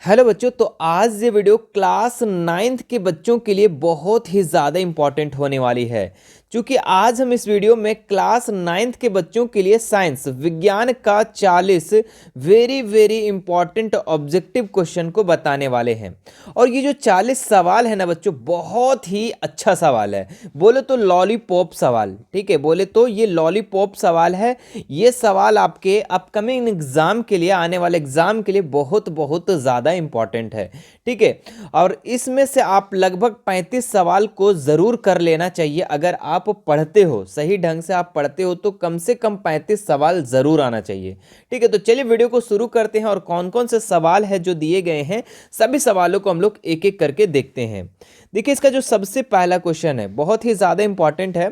Hello बच्चों। तो आज ये वीडियो क्लास नाइन्थ के बच्चों के लिए बहुत ही ज़्यादा इम्पॉर्टेंट होने वाली है, क्योंकि आज हम इस वीडियो में क्लास नाइन्थ के बच्चों के लिए साइंस विज्ञान का 40 very very important objective question को बताने वाले हैं। और ये जो 40 सवाल है ना बच्चों, बहुत ही अच्छा सवाल है। बोले तो लॉलीपॉप सवाल, ठीक है, बोले तो ये लॉलीपॉप सवाल है। ये सवाल आपके अपकमिंग एग्जाम के लिए, आने वाले एग्जाम के लिए बहुत बहुत ज़्यादा इंपॉर्टेंट है, ठीक है। और इसमें से आप लगभग 35 सवाल को ज़रूर कर लेना चाहिए। अगर आप पढ़ते हो, सही ढंग से आप पढ़ते हो, तो कम से कम 35 सवाल ज़रूर आना चाहिए, ठीक है। तो चलिए वीडियो को शुरू करते हैं और कौन कौन से सवाल है जो दिए गए हैं, सभी सवालों को हम लोग एक एक करके देखते हैं। देखिए, इसका जो सबसे पहला क्वेश्चन है बहुत ही ज़्यादा इंपॉर्टेंट है।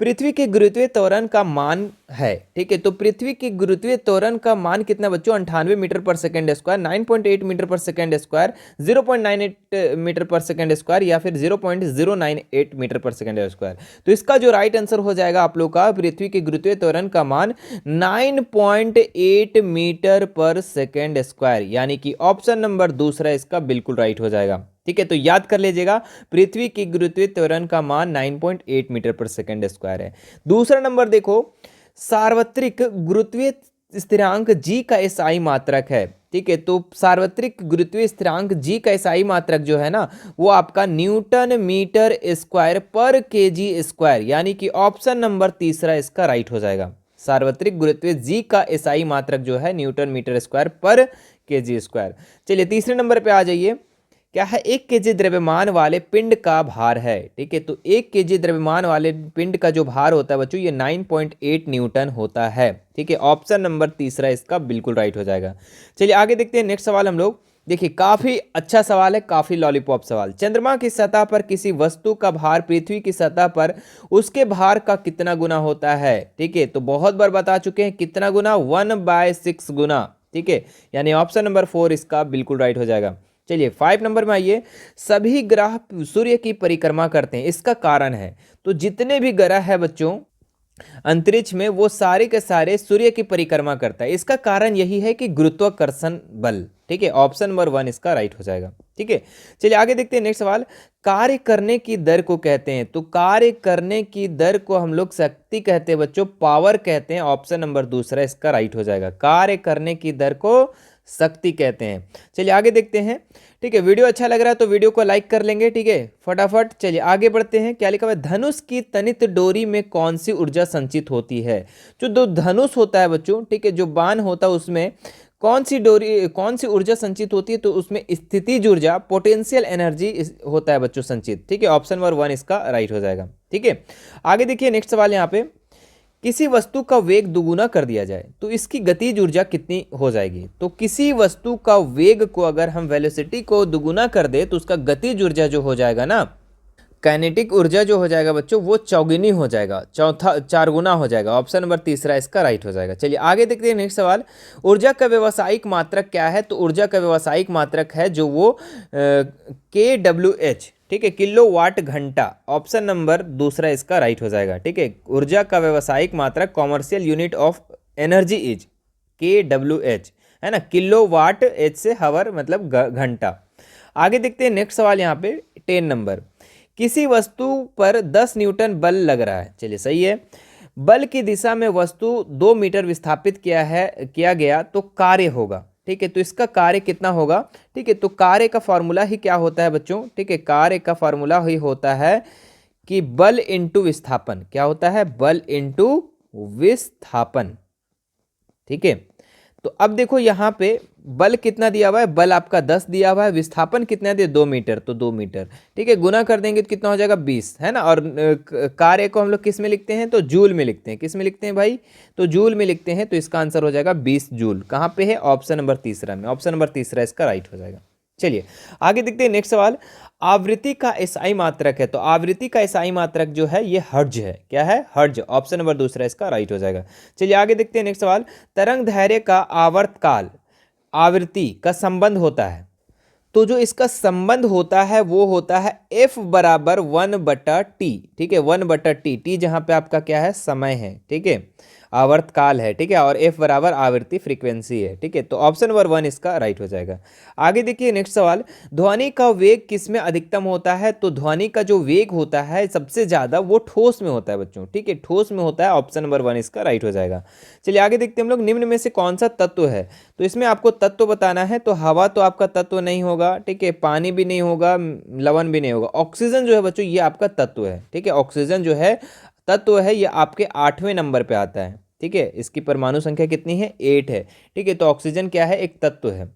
पृथ्वी के गुरुत्वीय त्वरण का मान है, ठीक है। तो पृथ्वी की गुरुत्वीय त्वरण का मान कितना बच्चों? 98 मीटर पर सेकंड स्क्वायर, 9.8 मीटर पर सेकंड स्क्वायर, 0.98 मीटर पर सेकंड स्क्वायर, या फिर 0.098 मीटर पर सेकंड स्क्वायर। तो इसका जो राइट आंसर हो जाएगा आप लोग का, पृथ्वी के गुरुत्वीय त्वरण का मान 9.8 मीटर पर सेकंड स्क्वायर, यानी कि ऑप्शन नंबर दूसरा इसका बिल्कुल राइट हो जाएगा, ठीक है। तो याद कर लीजिएगा, पृथ्वी की गुरुत्वीय त्वरण का मान 9.8 मीटर पर सेकंड स्क्वायर है। दूसरा नंबर देखो, सार्वत्रिक गुरुत्वीय स्थिरांक जी का एसआई मात्रक है, ठीक है। तो सार्वत्रिक गुरुत्वीय स्थिरांक जी का एसआई मात्रक जो है ना, वो आपका न्यूटन मीटर स्क्वायर पर केजी स्क्वायर, यानी कि ऑप्शन नंबर तीसरा इसका राइट हो जाएगा। सार्वत्रिक गुरुत्वीय जी का एसआई मात्रक जो है न्यूटन मीटर स्क्वायर पर केजी स्क्वायर। चलिए तीसरे नंबर पे आ जाइए। क्या है? 1 केजी द्रव्यमान वाले पिंड का भार है, ठीक है। तो 1 केजी द्रव्यमान वाले पिंड का जो भार होता है बच्चों, ये 9.8 न्यूटन होता है, ठीक है। ऑप्शन नंबर तीसरा इसका बिल्कुल राइट हो जाएगा। चलिए आगे देखते हैं नेक्स्ट सवाल हम लोग। देखिए, काफी अच्छा सवाल है, काफी लॉलीपॉप सवाल। चंद्रमा की सतह पर किसी वस्तु का भार पृथ्वी की सतह पर उसके भार का कितना गुना होता है, ठीक है। तो बहुत बार बता चुके हैं, कितना गुना? 1/6 गुना, ठीक है। यानी ऑप्शन नंबर 4 इसका बिल्कुल राइट हो जाएगा। चलिए 5 नंबर में आइए। सभी ग्रह सूर्य की परिक्रमा करते हैं, इसका कारण है। तो जितने भी ग्रह है बच्चों अंतरिक्ष में, वो सारे के सारे सूर्य की परिक्रमा करता है। इसका कारण यही है कि गुरुत्वाकर्षण बल, ठीक है। ऑप्शन नंबर 1 इसका राइट हो जाएगा, ठीक है। चलिए आगे देखते हैं नेक्स्ट सवाल। कार्य करने की दर को कहते हैं, तो कार्य करने की दर को हम लोग शक्ति कहते हैं बच्चों, पावर कहते हैं। ऑप्शन नंबर दूसरा इसका राइट हो जाएगा। कार्य करने की दर को शक्ति कहते हैं। चलिए आगे देखते हैं, ठीक है। वीडियो अच्छा लग रहा है तो वीडियो को लाइक कर लेंगे, ठीक है, फटाफट। चलिए आगे बढ़ते हैं। क्या लिखा हुआ है? धनुष की तनित डोरी में कौन सी ऊर्जा संचित होती है? जो दो धनुष होता है बच्चों, ठीक है, जो बाण होता है, उसमें कौन सी डोरी, कौन सी ऊर्जा संचित होती है? तो उसमें स्थितिज ऊर्जा, पोटेंशियल एनर्जी होता है बच्चों संचित, ठीक है। ऑप्शन नंबर 1 इसका राइट हो जाएगा, ठीक है। आगे देखिए नेक्स्ट सवाल यहाँ पे। किसी वस्तु का वेग दुगुना कर दिया जाए तो इसकी गतिज ऊर्जा कितनी हो जाएगी? तो किसी वस्तु का वेग को अगर हम वेलोसिटी को दुगुना कर दे तो उसका गतिज ऊर्जा जो हो जाएगा ना, काइनेटिक ऊर्जा जो हो जाएगा बच्चों, वो चौगुनी हो जाएगा, चौथा 4 गुना हो जाएगा। ऑप्शन नंबर तीसरा इसका राइट हो जाएगा। चलिए आगे देखते हैं नेक्स्ट सवाल। ऊर्जा का व्यावसायिक मात्रक क्या है? तो ऊर्जा का व्यावसायिक मात्रक है जो वो KWH, ठीक है, किलो वाट घंटा। ऑप्शन नंबर दूसरा इसका राइट हो जाएगा, ठीक है। ऊर्जा का व्यावसायिक मात्रक, commercial unit of energy is KWH, है ना। किलो वाट, एच से हावर मतलब घंटा। आगे देखते हैं नेक्स्ट सवाल यहाँ पे 10 नंबर। किसी वस्तु पर 10 न्यूटन बल लग रहा है, चलिए सही है। बल की दिशा में वस्तु 2 मीटर विस्थापित किया गया तो कार्य होगा, ठीक है। तो इसका कार्य कितना होगा? ठीक है, तो कार्य का फॉर्मूला ही क्या होता है बच्चों? ठीक है, कार्य का फॉर्मूला ही होता है कि बल इंटू विस्थापन। क्या होता है? बल इंटू विस्थापन, ठीक है। तो अब देखो यहाँ पे बल कितना दिया हुआ है? बल आपका 10 दिया हुआ है। विस्थापन कितना दिया? 2 मीटर, तो 2 मीटर, ठीक है। गुना कर देंगे तो कितना हो जाएगा? 20, है ना। और कार्य को हम लोग किस में लिखते हैं? तो जूल में लिखते हैं। किस में लिखते हैं भाई? तो जूल में लिखते हैं। तो इसका आंसर हो जाएगा 20 जूल। कहाँ पे है? ऑप्शन नंबर तीसरा में। ऑप्शन नंबर तीसरा इसका राइट हो जाएगा। चलिए आगे देखते हैं नेक्स्ट सवाल। आवृत्ति का एसआई मात्रक है, तो आवृत्ति का एसआई मात्रक जो है ये हर्ट्ज है। क्या है? हर्ट्ज। ऑप्शन नंबर दूसरा इसका राइट हो जाएगा। चलिए आगे देखते हैं नेक्स्ट सवाल। तरंग दैर्घ्य का आवर्तकाल आवृत्ति का संबंध होता है, तो जो इसका संबंध होता है वो होता है F = 1/T, ठीक है। 1/T, T जहां पे आपका क्या है? समय है, ठीक है। आवर्तकाल है, ठीक है, और एफ बराबर आवृत्ति फ्रीक्वेंसी है, ठीक है। तो ऑप्शन नंबर 1 इसका राइट हो जाएगा। आगे देखिए नेक्स्ट सवाल, ध्वनि का वेग किसमें अधिकतम होता है? तो ध्वनि का जो वेग होता है सबसे ज्यादा वो ठोस में होता है बच्चों, ठीक है, ठोस में होता है। ऑप्शन नंबर 1 इसका राइट हो जाएगा। चलिए आगे देखते हैं हम लोग, निम्न में से कौन सा तत्व है? तो इसमें आपको तत्व बताना है। तो हवा तो आपका तत्व नहीं होगा, ठीक है, पानी भी नहीं होगा, लवण भी नहीं होगा। ऑक्सीजन जो है बच्चों ये आपका तत्व है, ठीक है, ऑक्सीजन जो है तत्व है, ये आपके 8वें नंबर पे आता है, ठीक है। इसकी परमाणु संख्या कितनी है? 8 है, ठीक है। तो ऑक्सीजन क्या है? एक तत्व है।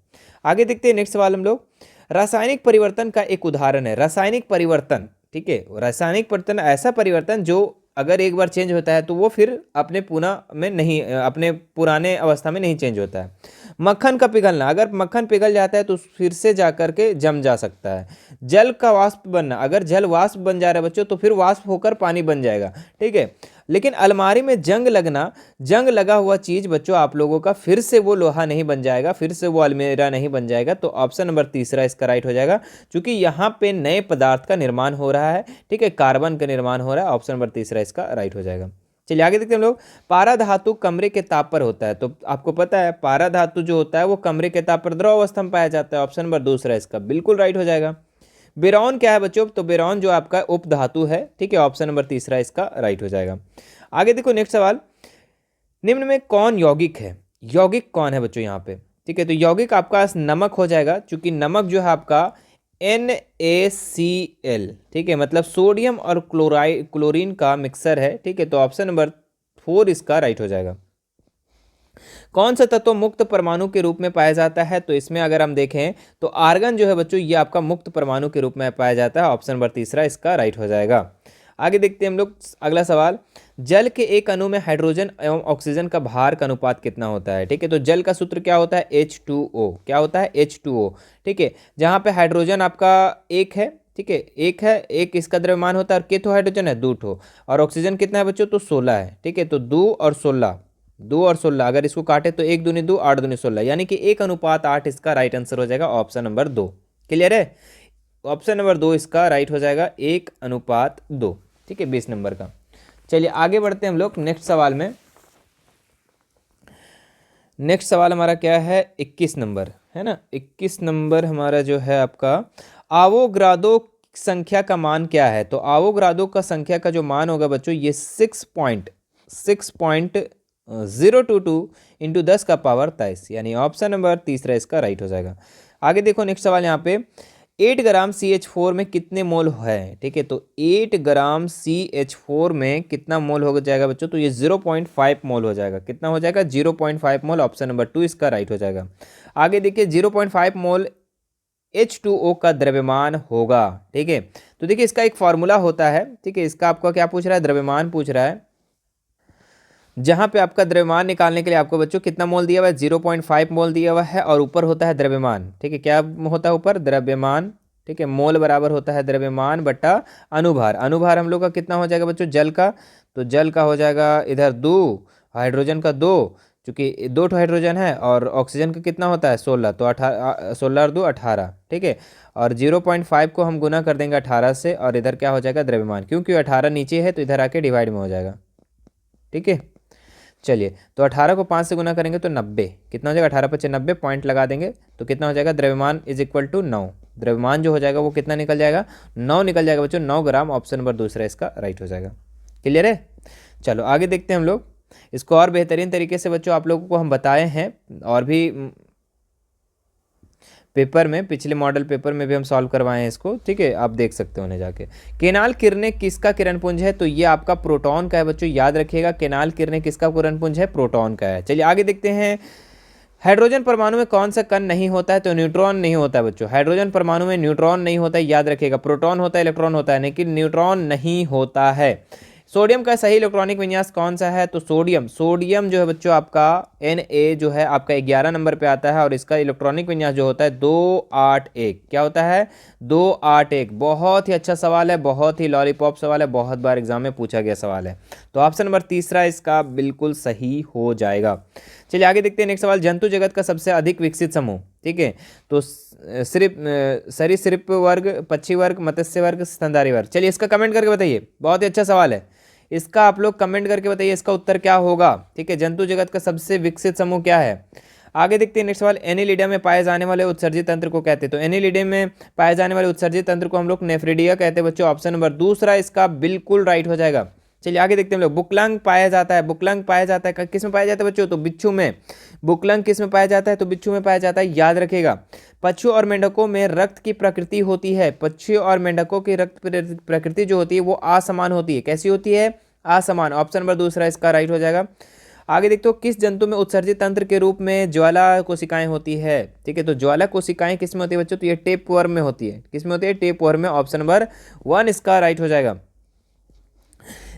आगे देखते हैं नेक्स्ट सवाल हम लोग, रासायनिक परिवर्तन का एक उदाहरण है। रासायनिक परिवर्तन, ठीक है, रासायनिक परिवर्तन ऐसा परिवर्तन जो अगर एक बार चेंज होता है तो वो फिर अपने अपने पुराने अवस्था में नहीं चेंज होता है। मक्खन का पिघलना, अगर मक्खन पिघल जाता है तो फिर से जा करके जम जा सकता है। जल का वाष्प बनना, अगर जल वाष्प बन जा रहा है बच्चों तो फिर वाष्प होकर पानी बन जाएगा, ठीक है। लेकिन अलमारी में जंग लगना, जंग लगा हुआ चीज बच्चों आप लोगों का फिर से वो लोहा नहीं बन जाएगा, फिर से वो अलमीरा नहीं बन जाएगा। तो ऑप्शन नंबर तीसरा इसका राइट हो जाएगा, क्योंकि यहाँ पे नए पदार्थ का निर्माण हो रहा है, ठीक है, कार्बन का निर्माण हो रहा है। ऑप्शन नंबर तीसरा इसका राइट हो जाएगा। चलिए आगे देखते हैं हम लोग, पारा धातु कमरे के ताप पर होता है। तो आपको पता है पारा धातु जो होता है वो कमरे के ताप पर द्रव अवस्था में पाया जाता है। ऑप्शन नंबर दूसरा इसका बिल्कुल राइट हो जाएगा। बेरौन क्या है बच्चों? तो बेरौन जो आपका उप धातु है, ठीक है, ऑप्शन नंबर तीसरा इसका राइट हो जाएगा। आगे देखो नेक्स्ट सवाल, निम्न में कौन यौगिक है? यौगिक कौन है बच्चों यहाँ पे? ठीक है, तो यौगिक आपका नमक हो जाएगा, क्योंकि नमक जो है आपका NaCl, ठीक है, मतलब सोडियम और क्लोरीन का मिक्सर है, ठीक है। तो ऑप्शन नंबर 4 इसका राइट हो जाएगा। कौन सा तत्व मुक्त परमाणु के रूप में पाया जाता है? तो इसमें अगर हम देखें तो आर्गन जो है बच्चों ये आपका मुक्त परमाणु के रूप में पाया जाता है। ऑप्शन नंबर तीसरा इसका राइट हो जाएगा। आगे देखते हैं हम लोग अगला सवाल, जल के एक अणु में हाइड्रोजन एवं ऑक्सीजन का भार का अनुपात कितना होता है? ठीक है, तो जल का सूत्र क्या होता है? H2O। क्या होता है? H2O, ठीक है। जहाँ पे हाइड्रोजन आपका एक है, ठीक है, एक है, एक इसका द्रव्यमान होता है, और कितने हाइड्रोजन है? 2 और ऑक्सीजन कितना है बच्चों? तो 16 है, ठीक है। तो 2 और 16 अगर इसको काटे तो 1 दूनी 2, 8 दूनी 16, यानी कि 1:8 इसका राइट आंसर हो जाएगा। ऑप्शन नंबर 2 क्लियर है? ऑप्शन नंबर 2 इसका राइट हो जाएगा, 1:2, ठीक है, 20 नंबर का। चलिए आगे बढ़ते हैं हम लोग नेक्स्ट सवाल में। नेक्स्ट सवाल हमारा क्या है? 21 नंबर है ना। 21 नंबर हमारा जो है आपका, आवोग्रादो संख्या का मान क्या है? तो आवोग्रादो का संख्या का जो मान होगा बच्चों ये 6.022 इंटू 10 का पावर 23, यानी ऑप्शन नंबर तीसरा इसका राइट हो जाएगा। आगे देखो नेक्स्ट सवाल यहाँ पे, 8 ग्राम CH4 में कितने मोल है? ठीक है, तो 8 ग्राम CH4 में कितना मोल हो जाएगा बच्चों? तो ये 0.5 मोल हो जाएगा। कितना हो जाएगा? 0.5 मोल। ऑप्शन नंबर 2 इसका राइट हो जाएगा। आगे देखिए 0.5 मोल H2O का द्रव्यमान होगा, ठीक है। तो देखिए इसका एक फॉर्मूला होता है, ठीक है। इसका आपका क्या पूछ रहा है? द्रव्यमान पूछ रहा है। जहां पे आपका द्रव्यमान निकालने के लिए आपको बच्चों कितना मोल दिया हुआ है? 0.5 मोल दिया हुआ है, और ऊपर होता है द्रव्यमान, ठीक है। क्या होता है ऊपर? द्रव्यमान, ठीक है। मोल बराबर होता है द्रव्यमान बट्टा अनुभार। अनुभार हम लोग का कितना हो जाएगा बच्चों? जल का, तो जल का हो जाएगा इधर 2, हाइड्रोजन का 2, चूंकि 2 हाइड्रोजन है, और ऑक्सीजन का कितना होता है? 16, तो 16 और 2 18, ठीक है। और 0.5 को हम गुना कर देंगे 18 से, और इधर क्या हो जाएगा? द्रव्यमान, क्योंकि 18 नीचे है तो इधर आके डिवाइड में हो जाएगा, ठीक है। चलिए, तो 18 को 5 से गुना करेंगे तो 90, कितना हो जाएगा? 18 × 90 पॉइंट लगा देंगे तो कितना हो जाएगा? द्रव्यमान इज इक्वल टू 9। द्रव्यमान जो हो जाएगा वो कितना निकल जाएगा? 9 निकल जाएगा बच्चों, 9 ग्राम। ऑप्शन नंबर दूसरा इसका राइट हो जाएगा। क्लियर है? चलो आगे देखते हैं हम लोग इसको और बेहतरीन तरीके से बच्चों आप लोगों को हम बताए हैं, और भी पेपर में, पिछले मॉडल पेपर में भी हम सॉल्व करवाए हैं इसको, ठीक है, आप देख सकते हो उन्हें जाके। केनाल किरणें किसका किरणपुंज है? तो ये आपका प्रोटॉन का है बच्चों, याद रखिएगा। केनाल किरणें किसका किरणपुंज है? प्रोटॉन का है। चलिए आगे देखते हैं, हाइड्रोजन परमाणु में कौन सा कण नहीं होता है? तो न्यूट्रॉन नहीं होता है बच्चों। हाइड्रोजन परमाणु में न्यूट्रॉन नहीं होता है, याद रखिएगा। प्रोटॉन होता है, इलेक्ट्रॉन होता है, लेकिन न्यूट्रॉन नहीं होता है। सोडियम का सही इलेक्ट्रॉनिक विन्यास कौन सा है? तो सोडियम जो है बच्चों आपका Na जो है आपका 11 नंबर पे आता है, और इसका इलेक्ट्रॉनिक विन्यास जो होता है 281। क्या होता है? 281। बहुत ही अच्छा सवाल है, बहुत ही लॉलीपॉप सवाल है, बहुत बार एग्जाम में पूछा गया सवाल है। तो ऑप्शन नंबर तीसरा इसका बिल्कुल सही हो जाएगा। चलिए आगे देखते हैं नेक्स्ट सवाल, जंतु जगत का सबसे अधिक विकसित समूह, ठीक है। तो सरीसृप वर्ग, पक्षी वर्ग, मत्स्य वर्ग, स्तनधारी वर्ग। चलिए इसका कमेंट करके बताइए, बहुत ही अच्छा सवाल है। इसका आप लोग कमेंट करके बताइए इसका उत्तर क्या होगा। ठीक है, जंतु जगत का सबसे विकसित समूह क्या है। आगे देखते हैं नेक्स्ट सवाल, एनीलिडिया में पाए जाने वाले उत्सर्जित तंत्र को कहते हैं। तो एनीलिडिया में पाए जाने वाले उत्सर्जित तंत्र को हम लोग नेफ्रिडिया कहते हैं बच्चों। ऑप्शन नंबर दूसरा इसका बिल्कुल राइट हो जाएगा। चलिए आगे देखते हैं हम लोग, बुकलंग पाया जाता है। बुकलंग पाया जाता है किस में पाया जाता है बच्चों, तो बिच्छू में। बुकलंग किस में पाया जाता है, तो बिच्छू में पाया जाता है, याद रखिएगा। पक्षियों और मेंढकों में रक्त की प्रकृति होती है, पक्षियों और मेंढकों की रक्त प्रकृति जो होती है वो असमान होती है। कैसी होती है, असमान। ऑप्शन नंबर दूसरा इसका राइट हो जाएगा। आगे देखते हो, किस जंतु में उत्सर्जित तंत्र के रूप में ज्वाला कोशिकाएं होती है। ठीक है, तो ज्वाला कोशिकाएं किस में होती है बच्चों, तो ये टेप वर्म में होती है। किस में होती है, टेप वर्म में। ऑप्शन नंबर 1 इसका राइट हो जाएगा।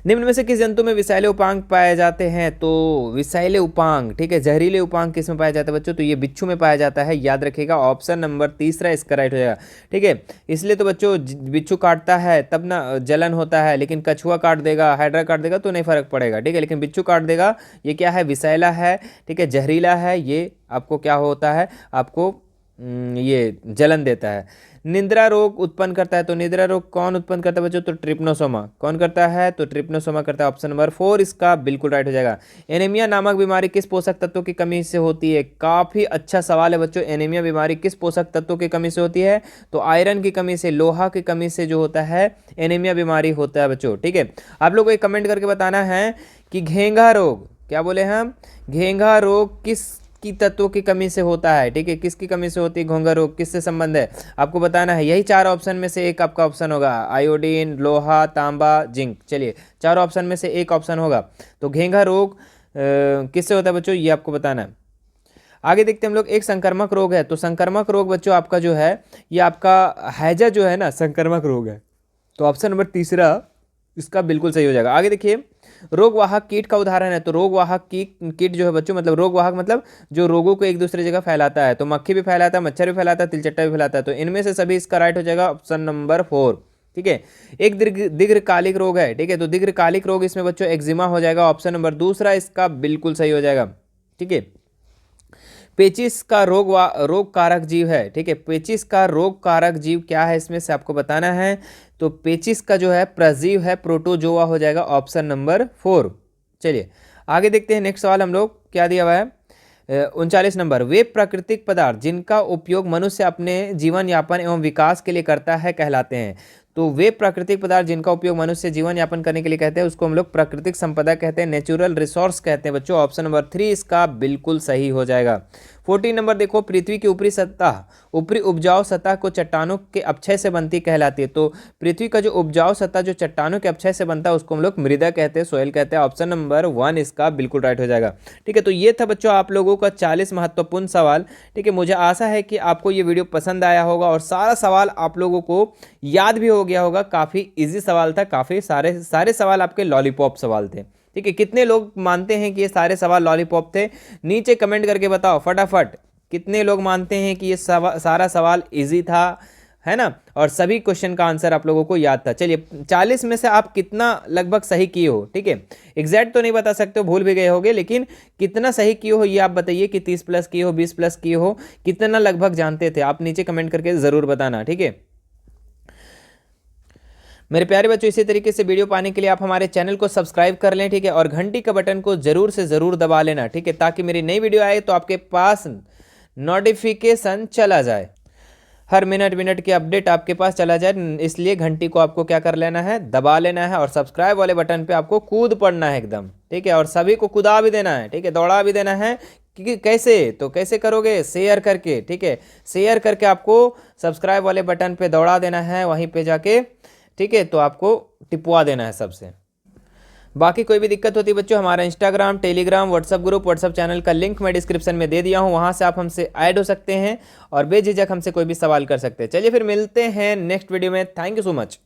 निम्न में से किस जंतु में विषैले उपांग पाए जाते हैं, तो विषैले उपांग, ठीक है, जहरीले उपांग किस में पाया जाता है बच्चों, तो ये बिच्छू में पाया जाता है, याद रखिएगा। ऑप्शन नंबर तीसरा इसका राइट हो जाएगा। ठीक है, इसलिए तो बच्चों बिच्छू काटता है तब ना जलन होता है, लेकिन कछुआ काट देगा, हाइड्रा काट देगा तो नहीं फर्क पड़ेगा। ठीक है, लेकिन बिच्छू काट देगा, ये क्या है, विषैला है, ठीक है, जहरीला है, ये आपको क्या होता है, आपको ये जलन देता है। निद्रा रोग उत्पन्न करता है, तो निद्रा रोग कौन उत्पन्न करता है बच्चों, तो ट्रिप्नोसोमा। कौन करता है, तो ट्रिप्नोसोमा करता है। ऑप्शन नंबर 4 इसका बिल्कुल राइट हो जाएगा। एनीमिया नामक बीमारी किस पोषक तत्वों की कमी से होती है, काफी अच्छा सवाल है बच्चों। एनीमिया बीमारी किस पोषक तत्वों की कमी से होती है, तो आयरन की कमी से, लोहा की कमी से जो होता है एनीमिया बीमारी होता है बच्चों। ठीक है, आप लोगों को कमेंट करके बताना है कि घेंघा रोग, क्या बोले हम, घेंघा रोग किस की तत्वों की कमी से होता है। ठीक है, किसकी कमी से होती है घेंघा रोग, किससे संबंध है आपको बताना है। यही 4 ऑप्शन में से एक आपका ऑप्शन होगा, आयोडीन, लोहा, तांबा, जिंक। चलिए 4 ऑप्शन में से एक ऑप्शन होगा, तो घेंघा रोग किससे होता है बच्चों, ये आपको बताना है। आगे देखते हैं हम लोग, एक संक्रामक रोग है, तो संक्रामक रोग बच्चों आपका जो है ये आपका हैजा जो है ना, संक्रामक रोग है, तो ऑप्शन नंबर तीसरा इसका बिल्कुल सही हो जाएगा। आगे देखिए, रोगवाहक कीट का उदाहरण है, तो रोगवाहक कीट जो है बच्चों, मतलब रोगवाहक मतलब जो रोगों को एक दूसरे जगह फैलाता है, तो मक्खी भी फैलाता है, मच्छर भी फैलाता है, तिलचट्टा भी फैलाता है, तो इनमें से सभी इसका राइट हो जाएगा ऑप्शन नंबर 4। ठीक है, एक दीर्घकालिक रोग है। ठीक है, तो दीर्घकालिक रोग इसमें बच्चों एक्जिमा हो जाएगा। ऑप्शन नंबर दूसरा इसका बिल्कुल सही हो जाएगा। ठीक है, पेचिस का रोग कारक जीव है। ठीक है, पेचिस का रोग कारक जीव क्या है इसमें से आपको बताना है, तो पेचिस का जो है प्रजीव है, प्रोटोजोआ हो जाएगा। Option number 4। चलिए आगे देखते हैं नेक्स्ट सवाल हम लोग क्या दिया हुआ है, 39 नंबर, वे प्राकृतिक पदार्थ जिनका उपयोग मनुष्य अपने जीवन यापन एवं विकास के लिए करता है कहलाते हैं। तो वे प्राकृतिक पदार्थ जिनका उपयोग मनुष्य जीवन यापन करने के लिए कहते हैं उसको हम लोग प्राकृतिक संपदा कहते हैं, नेचुरल रिसोर्स कहते हैं बच्चों। ऑप्शन नंबर 3 इसका बिल्कुल सही हो जाएगा। 14 नंबर देखो, पृथ्वी की ऊपरी उपजाऊ सतह को चट्टानों के अपक्षय से बनती कहलाती है। तो पृथ्वी का जो उपजाऊ सतह जो चट्टानों के अपक्षय से बनता है उसको हम लोग मृदा कहते हैं, सोयल कहते हैं। ऑप्शन नंबर 1 इसका बिल्कुल राइट हो जाएगा। ठीक है, तो ये था बच्चों आप लोगों का 40 महत्वपूर्ण सवाल। ठीक है, मुझे आशा है कि आपको ये वीडियो पसंद आया होगा और सारा सवाल आप लोगों को याद भी हो गया होगा। काफ़ी इजी सवाल था, काफ़ी सारे सवाल आपके लॉलीपॉप सवाल थे। ठीक है, कितने लोग मानते हैं कि ये सारे सवाल लॉलीपॉप थे, नीचे कमेंट करके बताओ फटाफट। कितने लोग मानते हैं कि ये सारा सवाल इजी था, है ना, और सभी क्वेश्चन का आंसर आप लोगों को याद था। चलिए 40 में से आप कितना लगभग सही किए हो। ठीक है, एग्जैक्ट तो नहीं बता सकते हो, भूल भी गए होगे, लेकिन कितना सही किए हो ये आप बताइए कि 30 प्लस किए हो, 20 प्लस किए हो, कितना लगभग जानते थे आप नीचे कमेंट करके ज़रूर बताना। ठीक है मेरे प्यारे बच्चों, इसी तरीके से वीडियो पाने के लिए आप हमारे चैनल को सब्सक्राइब कर लें। ठीक है, और घंटी का बटन को जरूर से ज़रूर दबा लेना। ठीक है, ताकि मेरी नई वीडियो आए तो आपके पास नोटिफिकेशन चला जाए, हर मिनट की अपडेट आपके पास चला जाए। इसलिए घंटी को आपको क्या कर लेना है, दबा लेना है, और सब्सक्राइब वाले बटन पे आपको कूद पड़ना है एकदम। ठीक है, और सभी को कूदा भी देना है। ठीक है, दौड़ा भी देना है। कि कैसे, तो कैसे करोगे, शेयर करके। ठीक है, शेयर करके आपको सब्सक्राइब वाले बटन पे दौड़ा देना है, वहीं पे जाके। ठीक है, तो आपको टिपवा देना है सबसे। बाकी कोई भी दिक्कत होती है बच्चों, हमारा Instagram, Telegram, WhatsApp group, WhatsApp channel का लिंक मैं डिस्क्रिप्शन में दे दिया हूँ, वहाँ से आप हमसे ऐड हो सकते हैं और बेझिझक हमसे कोई भी सवाल कर सकते हैं। चलिए फिर मिलते हैं नेक्स्ट वीडियो में। Thank you so much.